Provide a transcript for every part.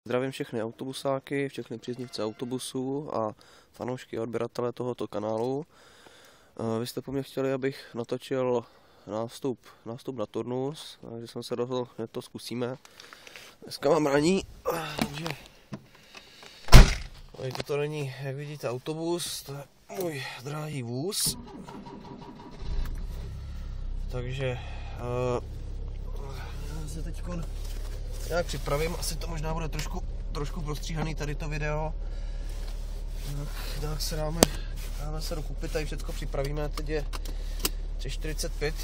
Zdravím všechny autobusáky, všechny příznivce autobusů a fanoušky a odběratele tohoto kanálu. Vy jste po mně chtěli, abych natočil nástup na turnus, takže jsem se rozhodl, že to zkusíme. Dneska mám raní, takže to není, jak vidíte, autobus, to je můj drahý vůz. Takže já se teď nějak připravím, asi to možná bude trošku prostříhaný tady to video. Tak se dáme se dokupit, tady všechno připravíme, teď je 3:45,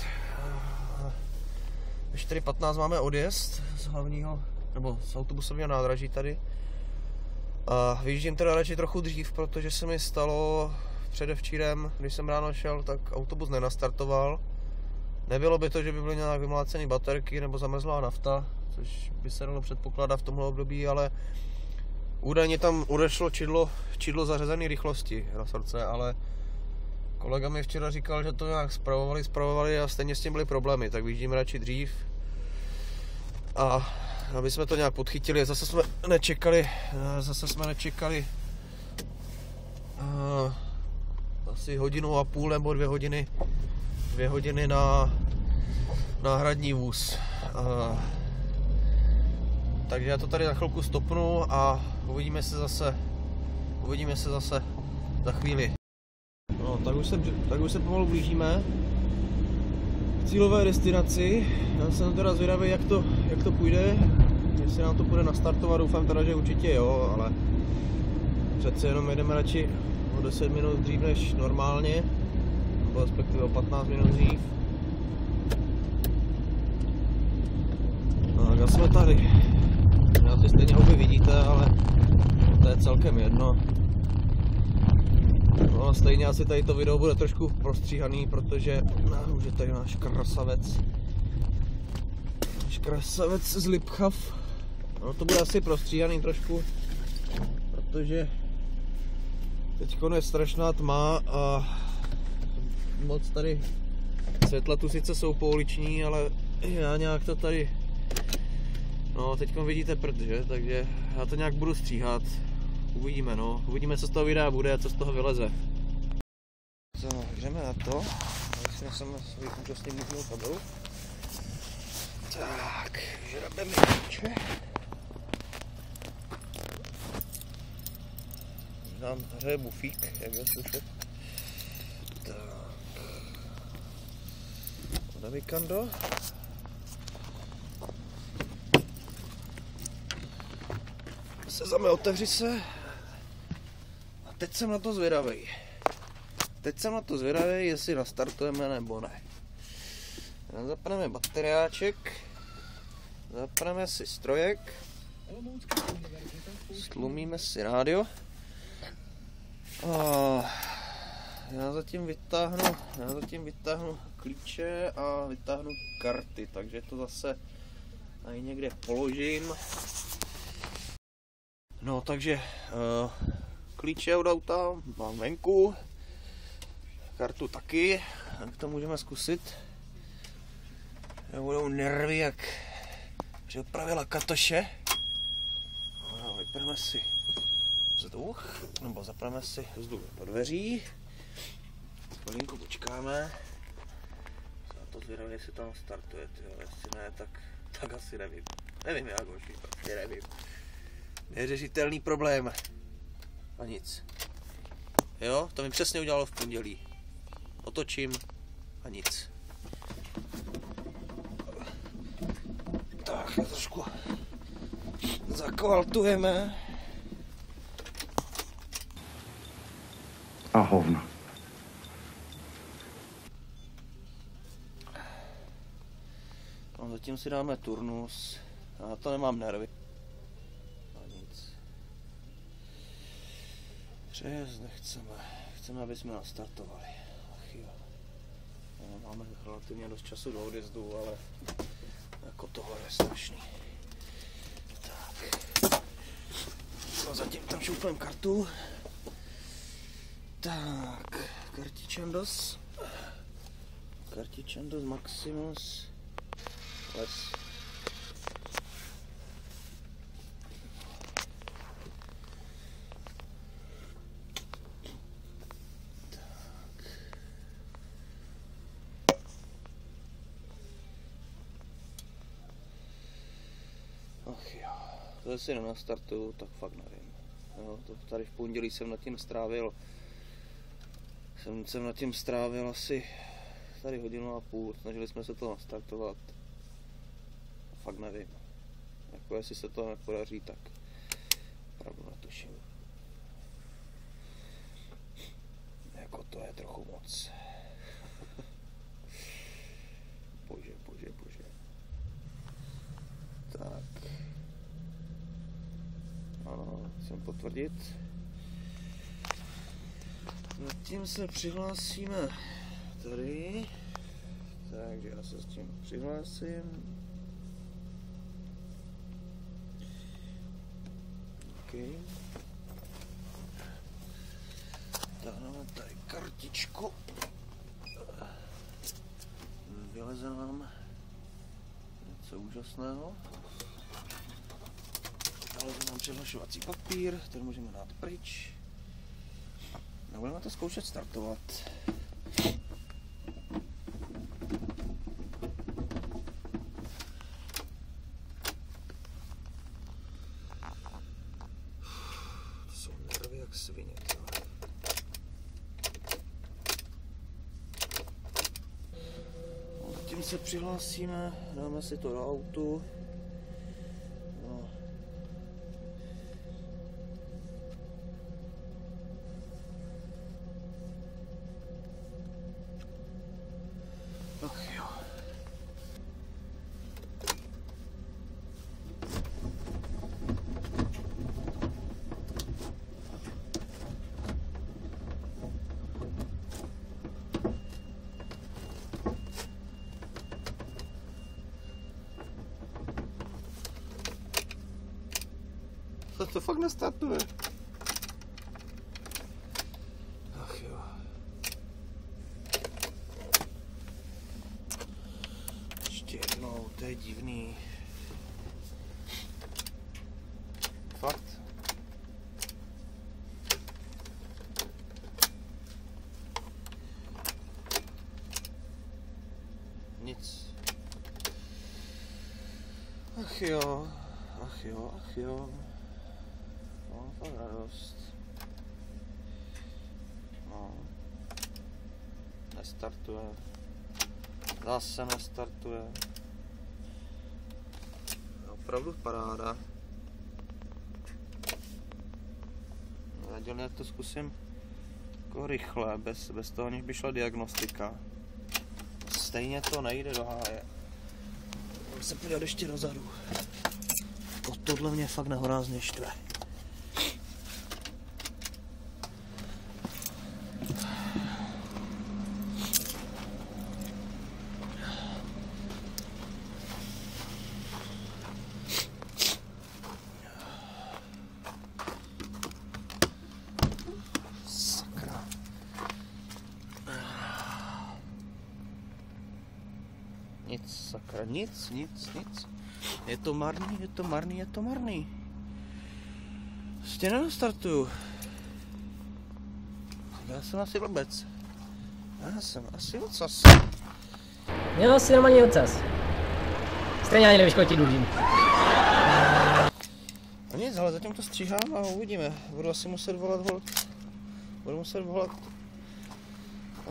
ve 4:15 máme odjezd z hlavního, nebo z autobusového nádraží tady. A vyjíždím teda radši trochu dřív, protože se mi stalo předevčírem, když jsem ráno šel, tak autobus nenastartoval. Nebylo by to, že by byly nějak vymlácený baterky nebo zamrzlá nafta, což by se dalo předpokládat v tomhle období, ale údajně tam odešlo čidlo zařazené rychlosti na srdce, ale kolega mi včera říkal, že to nějak spravovali a stejně s tím byly problémy, tak vyjíždím radši dřív. A aby jsme to nějak podchytili, zase jsme nečekali asi 1,5 hodiny nebo 2 hodiny na náhradní vůz. Takže já to tady za chvilku stopnu a uvidíme se zase za chvíli. No, tak už se pomalu blížíme k cílové destinaci. Já jsem teda zvědavý, jak to půjde, jestli nám to půjde nastartovat, doufám teda, že určitě jo, ale přece jenom jedeme radši o 10 minut dřív než normálně, nebo respektive o 15 minut dřív. No, tak jsme tady. Já si stejně obě vidíte, ale to je celkem jedno. No a stejně asi tady to video bude trošku prostříhaný, protože už je tady náš krasavec z Lipchav. No to bude asi prostříhaný trošku, protože teď je strašná tma a moc tady světla tu sice jsou pouliční, ale já nějak to tady, no teď vidíte prd, že? Takže já to nějak budu stříhat. Uvidíme, no. Uvidíme, co z toho videa bude a co z toho vyleze. So, jdeme na to. Já si neseme svůj úžasný můžnou kabelu. Tak, žrabeme klíče. Nám hraje bufík, jak je slyšet. Tak. Odamikando. Sezame, otevři se. A teď jsem na to zvědavý. Jestli nastartujeme nebo ne. Zapneme bateriáček. Zapneme si strojek. Stlumíme si rádio. A já zatím vytáhnu klíče a vytáhnu karty, takže to zase tady někde položím. No, takže klíče od auta mám venku, kartu taky, tak to můžeme zkusit. Budou nervy jak připravila Katoše. No, vypneme si vzduch, nebo zapneme si vzduch do dveří. Chvilinku počkáme. Za to zvědavě, jestli tam startuje, jestli ne, tak asi nevím. Nevím jak hoši, prostě nevím. Neřešitelný problém. A nic. Jo, to mi přesně udělalo v pondělí. Otočím a nic. Tak, trošku zakvaltujeme. A hovno. No, zatím si dáme turnus. Já na to nemám nervy. Přejezd nechceme. Chceme, aby jsme nastartovali. Ach jo. No, máme relativně dost času do odjezdu, ale jako tohle je strašný. Tak. No, zatím tam šoupneme kartu. Tak. Kartičandos Maximus. Les. To si nenastartuju, tak fakt nevím. Jo, to tady v pondělí jsem nad tím strávil. Jsem nad tím strávil asi tady 1,5 hodiny. Snažili jsme se to nastartovat. Fakt nevím. Jako jestli se to nepodaří, tak opravdu netuším. Jako to je trochu moc. Bože. Tak. Ano, chcem potvrdit. Zatím se přihlásíme tady. Takže já se s tím přihlásím. Okay. Dáme tady kartičku. Vyleze nám něco úžasného. Vyleze nám přihlašovací papír, ten můžeme dát pryč. A budeme to zkoušet startovat. To jsou nervy jak svině. Tím se přihlásíme, dáme si to do autu. No. Ach jo. To fakt nestartuje. Ach jo. Ještě jednou, to je divný. Fakt? Nic. Ach jo. No, to je radost. No. Nestartuje. Zase nestartuje. Opravdu paráda. Nadělně to zkusím jako rychle, bez toho, než by šla diagnostika. Stejně to nejde do háje. Můžu se podívat ještě dozadu. Tohle mě fakt nehorázně štve. Sakra. Nic, sakra, nic. Je to marný. Prostě nenastartuju. Já jsem asi blbec. Já jsem asi ocas. Měl si normální ocas. Stejně ani nevíš, kolik ti dlužím. No nic, ale zatím to stříhám a uvidíme. Budu asi muset volat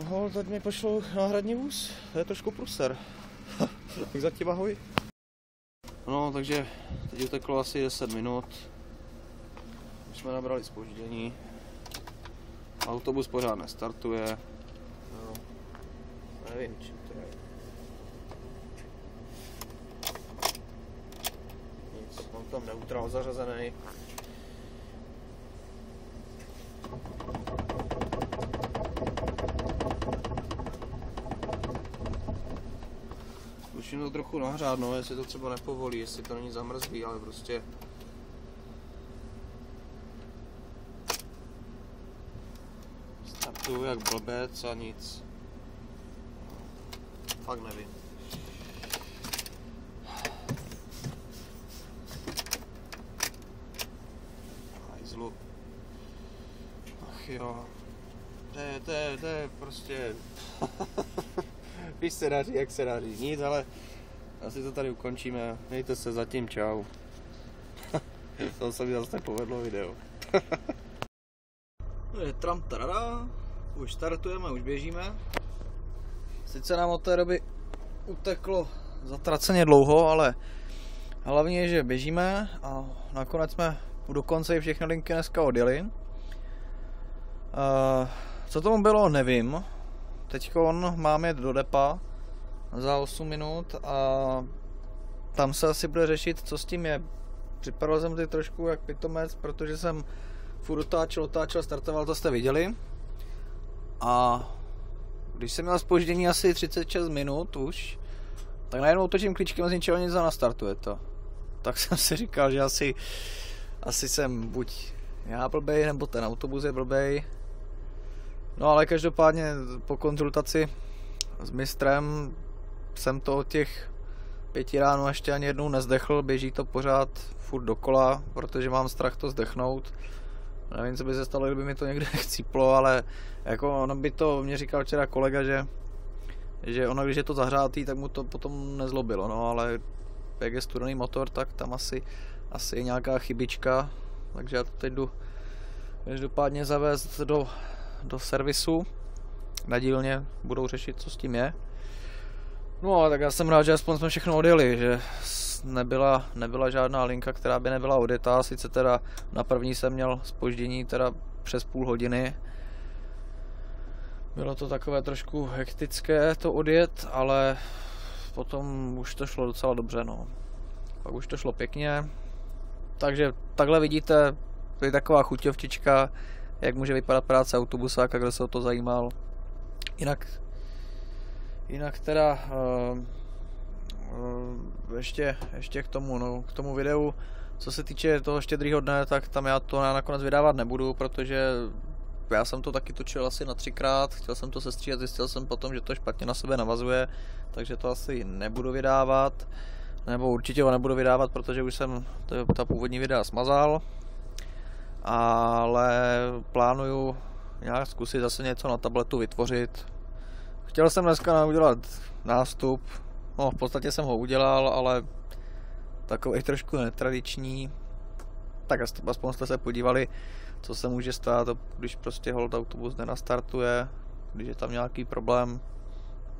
hold, ať mi pošlou náhradní vůz. To je trošku pruser. Tak zatím ahoj. No, takže teď uteklo asi 10 minut. Už jsme nabrali zpoždění. Autobus pořád nestartuje. No, nevím, čím to je. Nic, mám tam neutrál zařazený. Musím to trochu nahřát, no, jestli to třeba nepovolí, jestli to není zamrzlý, ale prostě startuju jak blbec a nic. Fakt nevím. Hajzlu. Ach jo. To je prostě... Víš, se daří, jak se daří. Nic, ale asi to tady ukončíme. Mějte se zatím, čau. To se mi zase povedlo video. Je tram tarara, už startujeme, už běžíme. Sice nám od té doby uteklo zatraceně dlouho, ale hlavně je, že běžíme a nakonec jsme dokonce i všechny linky dneska odjeli. Co tomu bylo, nevím. Teďkon mám jet do depa za 8 minut a tam se asi bude řešit, co s tím je. Připadal jsem teď trošku jak pitomec, protože jsem furt otáčel, startoval, to jste viděli. A když jsem měl zpoždění asi 36 minut už, tak najednou otočím klíčkem z ničeho nic a nastartuje to. Tak jsem si říkal, že asi jsem buď já blbej, nebo ten autobus je blbej. No ale každopádně po konzultaci s mistrem jsem to od těch 5 ráno ještě ani jednou nezdechl, běží to pořád furt dokola, protože mám strach to zdechnout. Nevím, co by se stalo, kdyby mi to někde chcíplo, ale jako ono by to, mě říkal včera kolega, že ono, když je to zahřátý, tak mu to potom nezlobilo, no ale jak je studený motor, tak tam asi je nějaká chybička, takže já to teď jdu každopádně zavést do servisu na dílně, budou řešit, co s tím je. No ale tak já jsem rád, že aspoň jsme všechno odjeli, že nebyla žádná linka, která by nebyla odjetá, sice teda na první jsem měl zpoždění teda přes půl hodiny. Bylo to takové trošku hektické to odjet, ale potom už to šlo docela dobře, no. Pak už to šlo pěkně. Takže takhle vidíte, to je taková chuťovčička, jak může vypadat práce autobusáka, kdo se o to zajímal. Jinak teda ještě k tomu videu, co se týče toho štědrýho dne, tak tam já to nakonec vydávat nebudu, protože já jsem to taky točil asi na 3krát, chtěl jsem to sestříhat, zjistil jsem potom, že to špatně na sebe navazuje, takže to asi nebudu vydávat, nebo určitě ho nebudu vydávat, protože už jsem ta původní videa smazal, ale plánuju nějak zkusit zase něco na tabletu vytvořit. Chtěl jsem dneska udělat nástup, no v podstatě jsem ho udělal, ale takový trošku netradiční, tak aspoň jste se podívali, co se může stát, když prostě hold autobus nenastartuje, když je tam nějaký problém,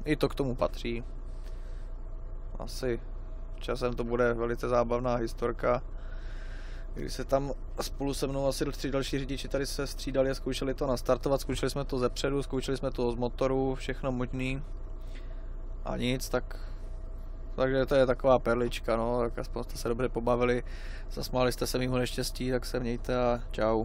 i to k tomu patří. Asi časem to bude velice zábavná historka, když se tam spolu se mnou asi 3 další řidiči tady se střídali a zkoušeli to nastartovat, zkoušeli jsme to zepředu, zkoušeli jsme to z motoru, všechno možný a nic, takže to je taková perlička, no, tak aspoň jste se dobře pobavili, zasmáli jste se mýmu neštěstí, tak se mějte a čau.